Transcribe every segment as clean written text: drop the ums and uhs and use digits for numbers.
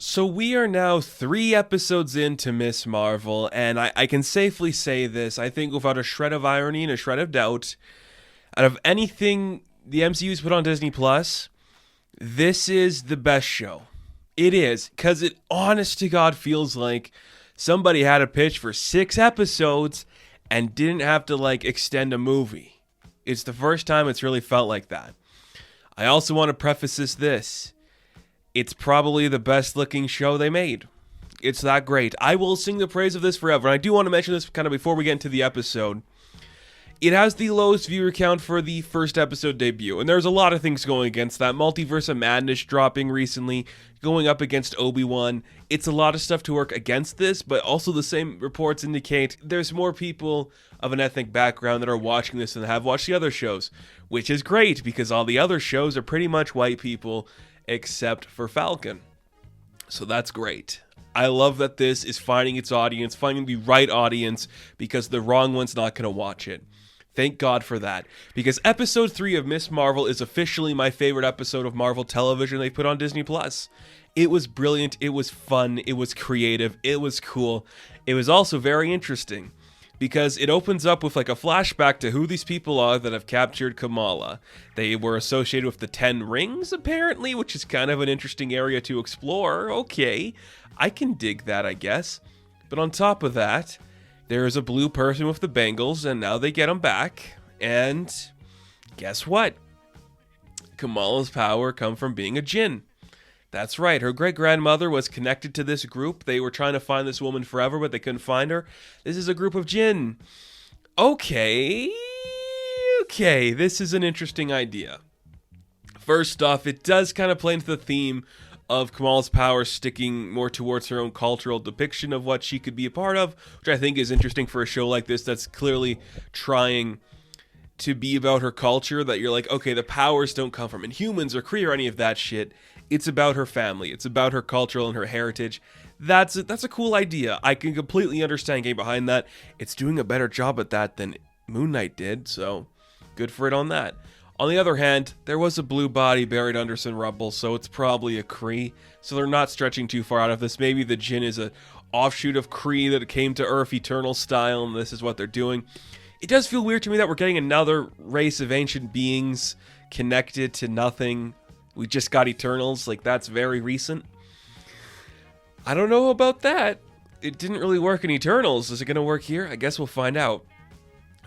So we are now 3 episodes into Miss Marvel, and I can safely say this, I think without a shred of irony and a shred of doubt, out of anything the MCU's put on Disney Plus, this is the best show. It is, because it honest to God feels like somebody had a pitch for 6 episodes and didn't have to extend a movie. It's the first time it's really felt like that. I also want to preface this. It's probably the best looking show they made. It's that great. I will sing the praise of this forever. And I do want to mention this kind of before we get into the episode. It has the lowest viewer count for the first episode debut. And there's a lot of things going against that. Multiverse of Madness dropping recently, going up against Obi-Wan. It's a lot of stuff to work against this, but also the same reports indicate there's more people of an ethnic background that are watching this than have watched the other shows. Which is great, because all the other shows are pretty much white people, except for Falcon. So that's great. I love that this is finding its audience, finding the right audience, because the wrong one's not going to watch it. Thank God for that. Because episode 3 of Miss Marvel is officially my favorite episode of Marvel television they put on Disney+. It was brilliant, it was fun, it was creative, it was cool. It was also very interesting, because it opens up with a flashback to who these people are that have captured Kamala. They were associated with the 10 Rings, apparently, which is kind of an interesting area to explore. Okay, I can dig that, I guess. But on top of that, there is a blue person with the bangles, and now they get them back. And guess what? Kamala's power come from being a djinn. That's right, her great-grandmother was connected to this group. They were trying to find this woman forever, but they couldn't find her. This is a group of djinn. Okay, this is an interesting idea. First off, it does kind of play into the theme of Kamala's power sticking more towards her own cultural depiction of what she could be a part of, which I think is interesting for a show like this that's clearly trying to be about her culture, that you're like, okay, the powers don't come from Inhumans or Kree or any of that shit. It's about her family. It's about her cultural and her heritage. That's a cool idea. I can completely understand getting behind that. It's doing a better job at that than Moon Knight did, so good for it on that. On the other hand, there was a blue body buried under some rubble, so it's probably a Kree. So they're not stretching too far out of this. Maybe the Jinn is a offshoot of Kree that came to Earth Eternal style, and this is what they're doing. It does feel weird to me that we're getting another race of ancient beings connected to nothing. We just got Eternals, that's very recent. I don't know about that. It didn't really work in Eternals. Is it going to work here? I guess we'll find out.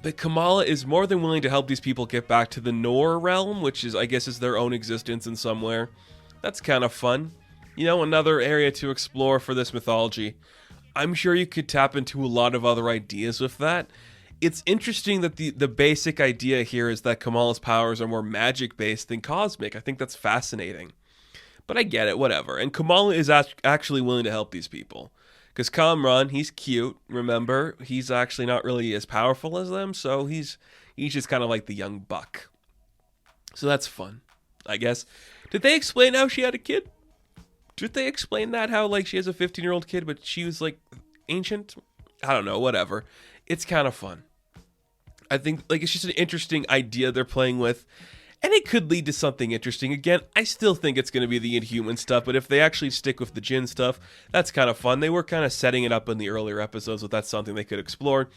But Kamala is more than willing to help these people get back to the Nor realm, which is, I guess, is their own existence in somewhere. That's kind of fun. Another area to explore for this mythology. I'm sure you could tap into a lot of other ideas with that. It's interesting that the basic idea here is that Kamala's powers are more magic-based than cosmic. I think that's fascinating. But I get it, whatever. And Kamala is actually willing to help these people. Because Kamran, he's cute, remember? He's actually not really as powerful as them, so he's just kind of like the young buck. So that's fun, I guess. Did they explain how she had a kid? Did they explain that, how she has a 15-year-old kid, but she was ancient? I don't know, whatever. It's kind of fun. I think it's just an interesting idea they're playing with, and it could lead to something interesting. Again, I still think it's going to be the Inhuman stuff, but if they actually stick with the Jinn stuff, that's kind of fun. They were kind of setting it up in the earlier episodes, but that's something they could explore.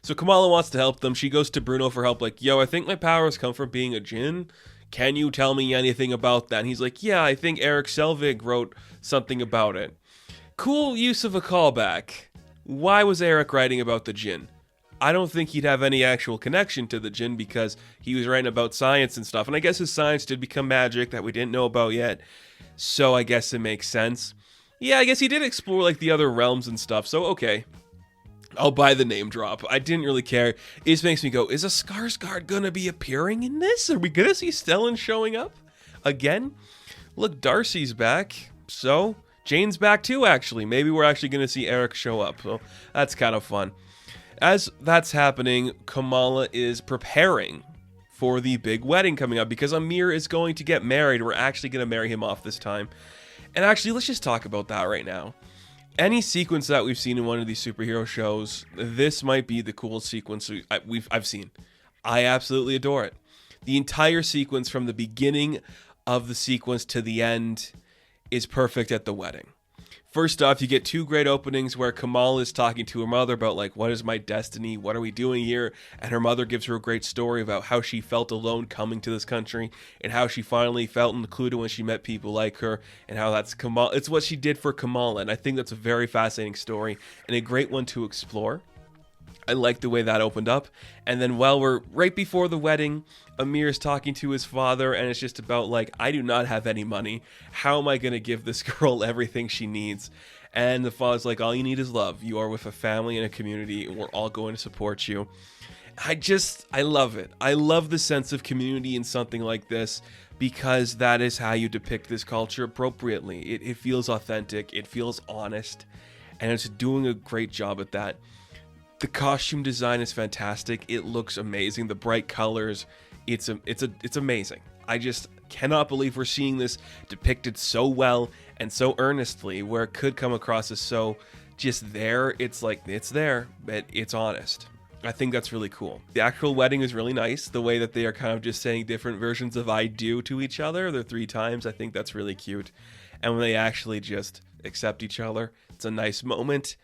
So Kamala wants to help them. She goes to Bruno for help, yo, I think my powers come from being a Jinn. Can you tell me anything about that? And he's like, yeah, I think Eric Selvig wrote something about it. Cool use of a callback. Why was Eric writing about the Jinn? I don't think he'd have any actual connection to the Jinn because he was writing about science and stuff. And I guess his science did become magic that we didn't know about yet. So I guess it makes sense. Yeah, I guess he did explore the other realms and stuff. So okay, I'll buy the name drop. I didn't really care. It just makes me go, is a Skarsgård gonna be appearing in this? Are we gonna see Stellan showing up again? Look, Darcy's back. So Jane's back too, actually. Maybe we're actually gonna see Eric show up. So that's kind of fun. As that's happening, Kamala is preparing for the big wedding coming up because Aamir is going to get married. We're actually going to marry him off this time. And actually, let's just talk about that right now. Any sequence that we've seen in one of these superhero shows, this might be the coolest sequence I've seen. I absolutely adore it. The entire sequence from the beginning of the sequence to the end is perfect at the wedding. First off, you get two great openings where Kamala is talking to her mother about, like, what is my destiny? What are we doing here? And her mother gives her a great story about how she felt alone coming to this country and how she finally felt included when she met people like her, and how that's Kamala. It's what she did for Kamala. And I think that's a very fascinating story and a great one to explore. I like the way that opened up. And then while we're right before the wedding, Aamir is talking to his father, and it's just about, like, I do not have any money. How am I going to give this girl everything she needs? And the father's like, all you need is love. You are with a family and a community, and we're all going to support you. I love it. I love the sense of community in something like this, because that is how you depict this culture appropriately. It feels authentic. It feels honest. And it's doing a great job at that. The costume design is fantastic. It looks amazing. The bright colors, it's amazing. I just cannot believe we're seeing this depicted so well and so earnestly, where it could come across as so just there. It's like, it's there, but it's honest. I think that's really cool. The actual wedding is really nice. The way that they are kind of just saying different versions of I do to each other, they're 3 times. I think that's really cute. And when they actually just accept each other, it's a nice moment.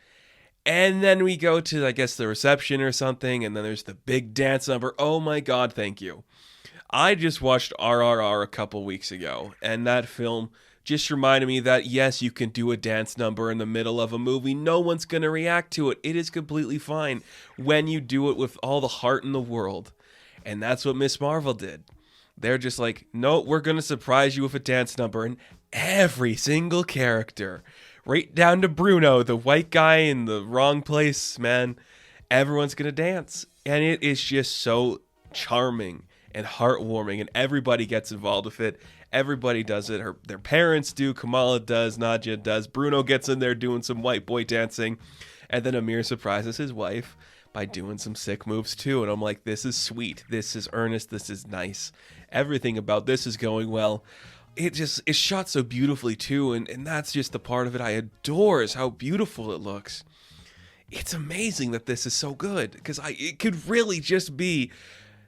And then we go to, I guess, the reception or something, and then there's the big dance number. Oh my god, thank you. I just watched RRR a couple weeks ago, and that film just reminded me that, yes, you can do a dance number in the middle of a movie. No one's going to react to it. It is completely fine when you do it with all the heart in the world. And that's what Miss Marvel did. They're just like, no, we're going to surprise you with a dance number, and every single character, right down to Bruno, the white guy in the wrong place, man, everyone's going to dance. And it is just so charming and heartwarming, and everybody gets involved with it. Everybody does it. Their parents do. Kamala does. Nadia does. Bruno gets in there doing some white boy dancing. And then Aamir surprises his wife by doing some sick moves too. And I'm like, this is sweet. This is earnest. This is nice. Everything about this is going well. It's shot so beautifully too. And that's just the part of it I adore, is how beautiful it looks. It's amazing that this is so good, because it could really just be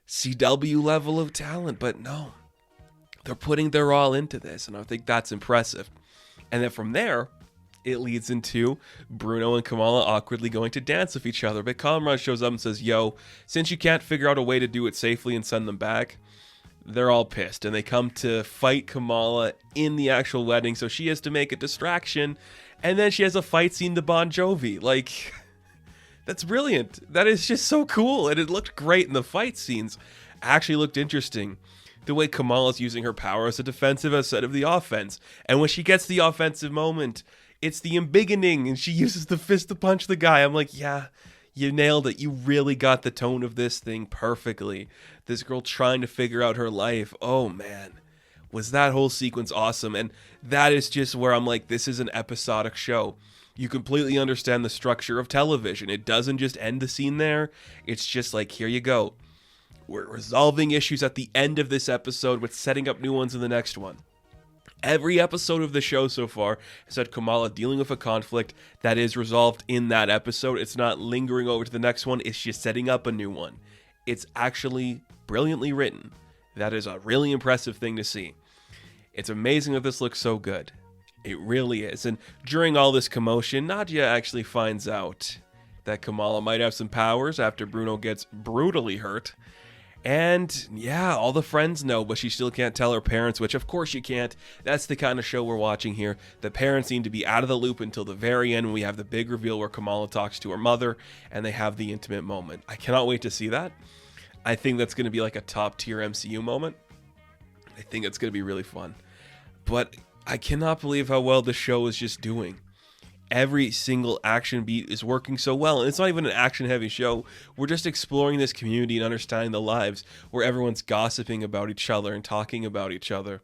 CW level of talent, but no. They're putting their all into this, and I think that's impressive. And then from there, it leads into Bruno and Kamala awkwardly going to dance with each other. But Kamran shows up and says, yo, since you can't figure out a way to do it safely and send them back, they're all pissed. And they come to fight Kamala in the actual wedding, so she has to make a distraction. And then she has a fight scene to Bon Jovi. Like, that's brilliant. That is just so cool. And it looked great, and the fight scenes actually looked interesting. The way Kamala's using her power as a defensive instead of the offense. And when she gets the offensive moment, it's the embiggening, and she uses the fist to punch the guy. I'm like, yeah, you nailed it. You really got the tone of this thing perfectly. This girl trying to figure out her life. Oh, man. Was that whole sequence awesome. And that is just where I'm like, this is an episodic show. You completely understand the structure of television. It doesn't just end the scene there. It's just like, here you go. We're resolving issues at the end of this episode with setting up new ones in the next one. Every episode of the show so far has had Kamala dealing with a conflict that is resolved in that episode. It's not lingering over to the next one. It's just setting up a new one. It's actually brilliantly written. That is a really impressive thing to see. It's amazing that this looks so good. It really is. And during all this commotion, Nadia actually finds out that Kamala might have some powers after Bruno gets brutally hurt. And yeah, all the friends know, but she still can't tell her parents, which of course you can't. That's the kind of show we're watching here. The parents seem to be out of the loop until the very end, when we have the big reveal where Kamala talks to her mother and they have the intimate moment. I cannot wait to see that. I think that's going to be like a top tier MCU moment. I think it's going to be really fun. But I cannot believe how well the show is just doing. Every single action beat is working so well. And it's not even an action-heavy show. We're just exploring this community and understanding the lives where everyone's gossiping about each other and talking about each other.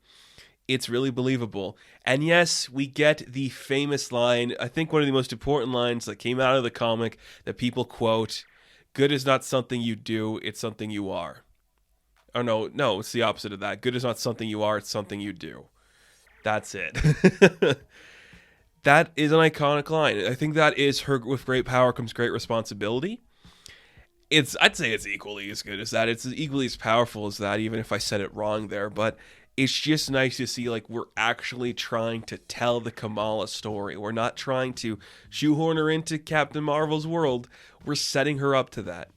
It's really believable. And yes, we get the famous line, I think one of the most important lines that came out of the comic that people quote, "Good is not something you do, it's something you are." Oh, no, it's the opposite of that. Good is not something you are, it's something you do. That's it. That is an iconic line. I think that is her, with great power comes great responsibility. I'd say it's equally as good as that. It's equally as powerful as that, even if I said it wrong there. But it's just nice to see like we're actually trying to tell the Kamala story. We're not trying to shoehorn her into Captain Marvel's world. We're setting her up to that.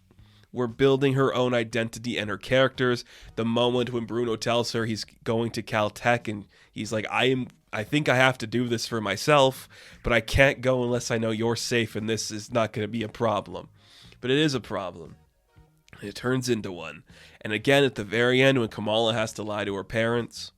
We're building her own identity and her characters. The moment when Bruno tells her he's going to Caltech and he's like, I think I have to do this for myself, but I can't go unless I know you're safe and this is not going to be a problem. But it is a problem. It turns into one. And again, at the very end, when Kamala has to lie to her parents,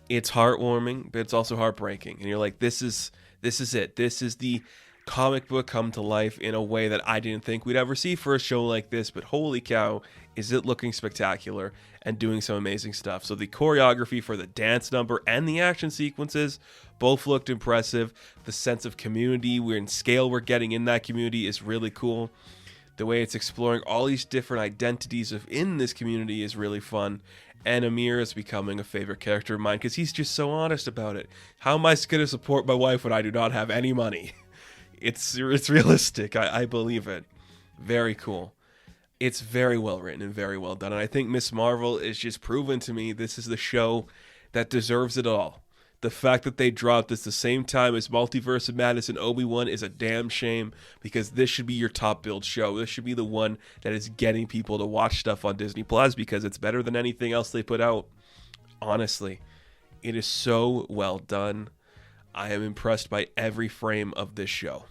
it's heartwarming, but it's also heartbreaking. And you're like, this is it. This is the comic book come to life in a way that I didn't think we'd ever see for a show like this. But holy cow, is it looking spectacular and doing some amazing stuff. So the choreography for the dance number and the action sequences both looked impressive. The sense of community, scale we're getting in that community is really cool. The way it's exploring all these different identities in this community is really fun. And Aamir is becoming a favorite character of mine because he's just so honest about it. How am I going to support my wife when I do not have any money? It's realistic. I believe it. Very cool. It's very well written and very well done. And I think Miss Marvel is just proven to me this is the show that deserves it all. The fact that they dropped this the same time as Multiverse of Madness and Obi-Wan is a damn shame, because this should be your top billed show. This should be the one that is getting people to watch stuff on Disney Plus because it's better than anything else they put out. Honestly, it is so well done. I am impressed by every frame of this show.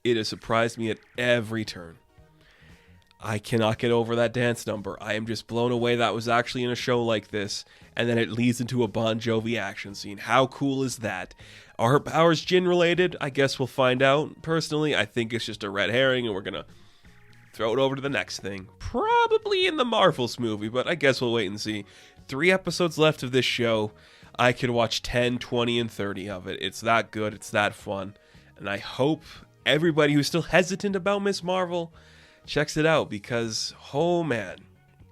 It has surprised me at every turn. I cannot get over that dance number. I am just blown away that was actually in a show like this, and then it leads into a Bon Jovi action scene. How cool is that? Are her powers Jinn related? I guess we'll find out. Personally, I think it's just a red herring, and we're going to throw it over to the next thing. Probably in the Marvels movie, but I guess we'll wait and see. 3 episodes left of this show. I could watch 10, 20, and 30 of it. It's that good. It's that fun. And I hope everybody who's still hesitant about Miss Marvel checks it out, because, oh man,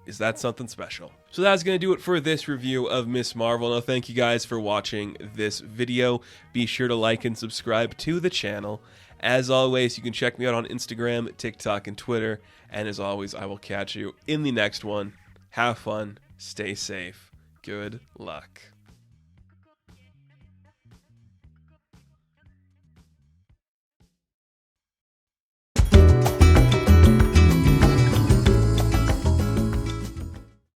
is that something special. So that's going to do it for this review of Miss Marvel. Now, thank you guys for watching this video. Be sure to like and subscribe to the channel. As always, you can check me out on Instagram, TikTok, and Twitter. And as always, I will catch you in the next one. Have fun. Stay safe. Good luck.